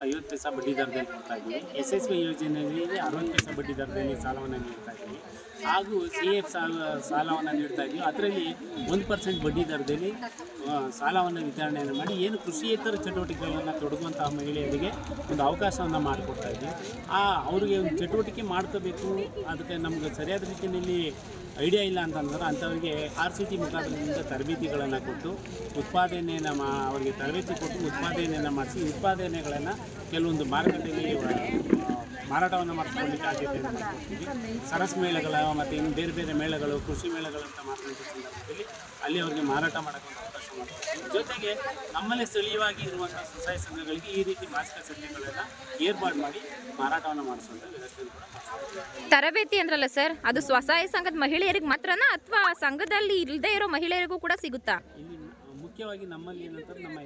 50 ಪೈಸಾ ಬಡ್ಡಿ ದರದಲ್ಲಿ ಕೊಡ್ತಾ ಇದ್ದೀವಿ. SSY ಯೋಜನೆಯಲ್ಲಿ 60 ಪೈಸಾ ಬಡ್ಡಿ ದರದಲ್ಲಿ ಸಾಲವನ್ನು ನೀಡ್ತಾ ಇದ್ದೀವಿ. ಹಾಗೂ CF ಸಾಲವನ್ನು ನೀಡ್ತಾ ಇದ್ದೀವಿ. ಅದರಲ್ಲಿ 1% ಬಡ್ಡಿ ದರದಲ್ಲಿ ಸಾಲವನ್ನು ವಿತರಣೆಯನ್ನು ಮಾಡಿ ಏನು ಕೃಷಿಯೇತರ ಚಟುವಟಿಕೆಗಳನ್ನು ತೊಡಗುವಂತಹ ಮಹಿಳೆಯರಿಗೆ ಒಂದು ಅವಕಾಶವನ್ನು ಮಾಡಿಕೊಡ್ತಾ ಇದ್ದೀವಿ. ಅವರಿಗೆ ಒಂದು ಚಟುವಟಿಕೆ ಮಾಡ್ಕೋಬೇಕು, ಅದಕ್ಕೆ ನಮ್ಗೆ ಸರಿಯಾದ ರೀತಿಯಲ್ಲಿ ಐಡಿಯಾ ಇಲ್ಲ ಅಂತಂದ್ರೆ ಅಂಥವ್ರಿಗೆ RCT ಮುಖಾಂತರದಿಂದ ತರಬೇತಿಗಳನ್ನು ಕೊಟ್ಟು ಉತ್ಪಾದನೆಯನ್ನು ಅವರಿಗೆ ತರಬೇತಿ ಕೊಟ್ಟು ಉತ್ಪಾದನೆಯನ್ನು ಮಾಡಿಸಿ ಉತ್ಪಾದನೆಗಳನ್ನು ಕೆಲವೊಂದು ಮಾರುಕಟ್ಟೆಯಲ್ಲಿ ಮಾರಾಟವನ್ನು ಮಾಡಿಸ್ಕೊಳ್ಳಿಕ್ಕೆ ಆದ್ಯತೆಯನ್ನು ಮಾಡ್ಕೊಡ್ತೀವಿ. ಸರಸ್ ಮೇಳಗಳ ಮತ್ತು ಇನ್ನು ಬೇರೆ ಬೇರೆ ಮೇಳಗಳು, ಕೃಷಿ ಮೇಳಗಳಂತ ಮಾತನಾಡುವ ಸಂದರ್ಭದಲ್ಲಿ ಅಲ್ಲಿ ಅವರಿಗೆ ಮಾರಾಟ ಮಾಡೋಕ್ಕೆ ಅವಕಾಶ ಮಾಡ್ತೀವಿ. ಜೊತೆಗೆ ನಮ್ಮಲ್ಲೇ ಸ್ಥಳೀಯವಾಗಿ ಇರುವಂಥ ಸ್ವಸಹಾಯ ಸಂಘಗಳಿಗೆ ಈ ರೀತಿ ಮಾಸಿಕ ಸಂತೆಗಳನ್ನು ಏರ್ಪಾಡು ಮಾಡಿ ಮಾರಾಟವನ್ನು ಮಾಡಿಸುವಂಥ ವ್ಯವಸ್ಥೆಯನ್ನು ಕೂಡ ಮಾಡ್ತೀವಿ. ತರಬೇತಿ ಅಂದ್ರಲ್ಲ ಸರ್, ಅದು ಸ್ವಸಹಾಯ ಸಂಘದ ಮಹಿಳೆಯರಿಗೆ ಮಾತ್ರನಾ ಅಥವಾ ಸಂಘದಲ್ಲಿ ಇಲ್ಲದೆ ಇರೋ ಮಹಿಳೆಯರಿಗೂ ಕೂಡ ಸಿಗುತ್ತಾ? ಇಲ್ಲಿ ಮುಖ್ಯವಾಗಿ ನಮ್ಮಲ್ಲಿ ಏನಂತಾರೆ, ನಮ್ಮ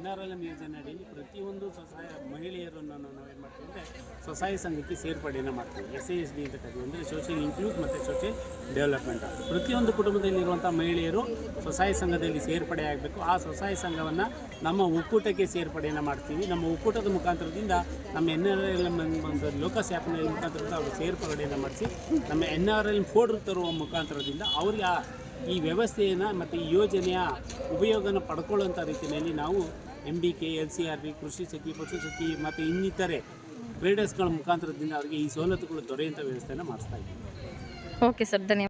NRLM ಯೋಜನೆ ಅಡಿಯಲ್ಲಿ ಪ್ರತಿಯೊಂದು ಸ್ವಸಹಾಯ ಮಹಿಳೆಯರನ್ನು ನಾವು ಏನು ಮಾಡ್ತೀವಿ ಅಂದರೆ ಸ್ವಸಹಾಯ ಸಂಘಕ್ಕೆ ಸೇರ್ಪಡೆಯನ್ನು ಮಾಡ್ತೀವಿ. SISD ಅಂತ ಕರೀತೀವಿ, ಅಂದರೆ ಸೋಷಿಯಲ್ ಇನ್ಕ್ಲೂಡ್ ಮತ್ತು ಸೋಷಿಯಲ್ ಡೆವಲಪ್ಮೆಂಟ್. ಪ್ರತಿಯೊಂದು ಕುಟುಂಬದಲ್ಲಿರುವಂಥ ಮಹಿಳೆಯರು ಸ್ವಸಹಾಯ ಸಂಘದಲ್ಲಿ ಸೇರ್ಪಡೆ ಆಗಬೇಕು. ಆ ಸ್ವಸಹಾಯ ಸಂಘವನ್ನು ನಮ್ಮ ಒಕ್ಕೂಟಕ್ಕೆ ಸೇರ್ಪಡೆಯನ್ನು ಮಾಡ್ತೀವಿ. ನಮ್ಮ ಒಕ್ಕೂಟದ ಮುಖಾಂತರದಿಂದ ನಮ್ಮ NRLM ಒಂದು ಲೋಕಸ್ ಆ್ಯಪ್ನ ಮುಖಾಂತರದಿಂದ ಅವರು ಸೇರ್ಪಡೆಯನ್ನು ಮಾಡಿಸಿ ನಮ್ಮ NRLM ಫೋಲ್ಡರ್ ತರುವ ಮುಖಾಂತರದಿಂದ ಅವರಿಗೆ ಈ ವ್ಯವಸ್ಥೆಯನ್ನು ಮತ್ತು ಈ ಯೋಜನೆಯ ಉಪಯೋಗನ ಪಡ್ಕೊಳ್ಳುವಂಥ ರೀತಿಯಲ್ಲಿ ನಾವು MDK, LCRB, ಕೃಷಿ ಸಖಿ, ಪಶು ಸಖಿ ಮತ್ತು ಇನ್ನಿತರೆ ಟ್ರೇಡರ್ಸ್ಗಳ ಮುಖಾಂತರದಿಂದ ಅವರಿಗೆ ಈ ಸವಲತ್ತುಗಳು ದೊರೆಯುವಂಥ ವ್ಯವಸ್ಥೆಯನ್ನು ಮಾಡಿಸ್ತಾ ಇದ್ದೀವಿ. ಓಕೆ ಸರ್, ಧನ್ಯವಾದ.